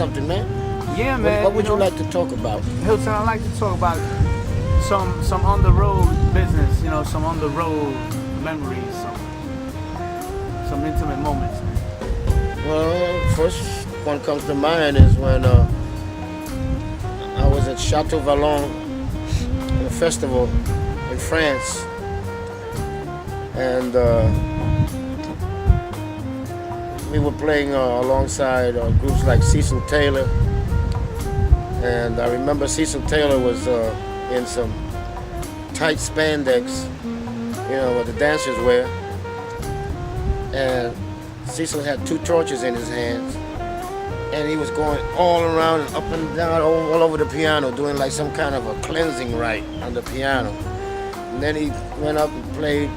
something, man. Yeah, man. What would you like to talk about? Hilton, I'd like to talk about some on the road business, some on the road memories, some intimate moments. Well, first one comes to mind is when I was at Chateau Vallon, a festival in France, and we were playing alongside groups like Cecil Taylor, and I remember Cecil Taylor was in some tight spandex, what the dancers wear, and Cecil had 2 torches in his hands, and he was going all around and up and down all over the piano, doing like some kind of a cleansing rite on the piano. And then he went up and played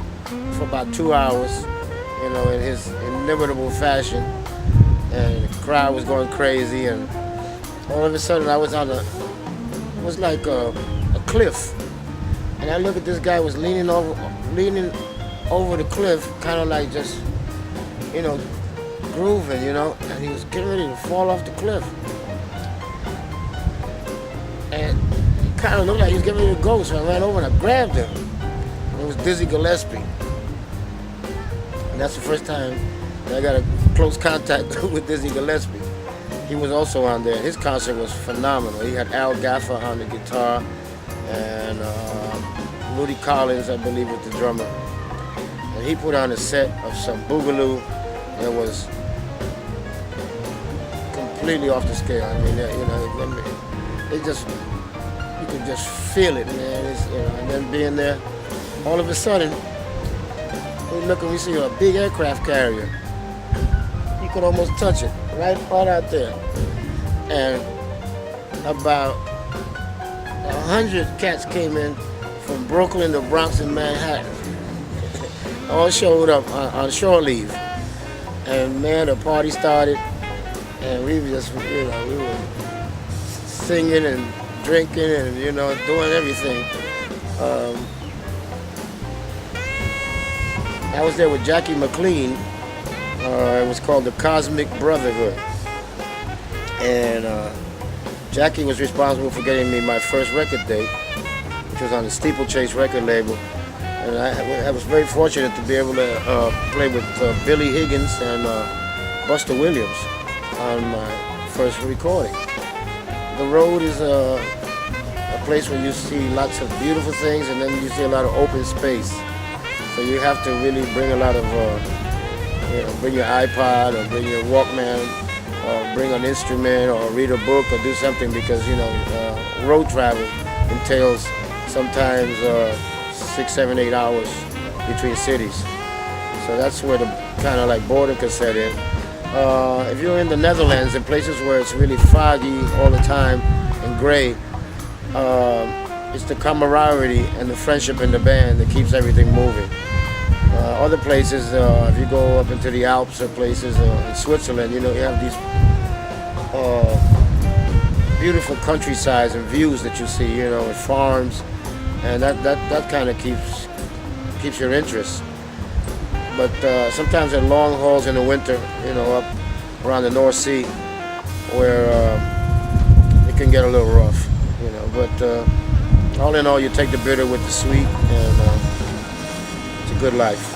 for about 2 hours, in his inimitable fashion, and the crowd was going crazy, and all of a sudden I was it was like a cliff, and I look at this guy was leaning over the cliff, kind of like just, grooving, and he was getting ready to fall off the cliff, and he kind of looked like he was getting ready to go, so I ran over and I grabbed him. It was Dizzy Gillespie. And that's the first time that I got a close contact with Dizzy Gillespie. He was also on there. His concert was phenomenal. He had Al Gaffer on the guitar and Rudy Collins, I believe, with the drummer. And he put on a set of some boogaloo that was completely off the scale. I mean, it just, you could just feel it, man. And then being there, all of a sudden, we look and we see a big aircraft carrier. You could almost touch it, right out there. And about 100 cats came in from Brooklyn to Bronx and Manhattan. All showed up on shore leave. And man, the party started, and we were just, we were singing and drinking and, doing everything. I was there with Jackie McLean. It was called the Cosmic Brotherhood. And Jackie was responsible for getting me my first record date, which was on the Steeplechase record label. And I was very fortunate to be able to play with Billy Higgins and Buster Williams on my first recording. The road is a place where you see lots of beautiful things, and then you see a lot of open space. So you have to really bring a lot of, bring your iPod or bring your Walkman, or bring an instrument or read a book or do something, because, road travel entails sometimes 6, 7, 8 hours between cities. So that's where the kind of like boredom can set in. If you're in the Netherlands, in places where it's really foggy all the time and gray, it's the camaraderie and the friendship in the band that keeps everything moving. Other places, if you go up into the Alps or places in Switzerland, you have these beautiful countrysides and views that you see, with farms, and that kind of keeps your interest. But sometimes at long hauls in the winter, up around the North Sea, where it can get a little rough, But all in all, you take the bitter with the sweet, and it's a good life.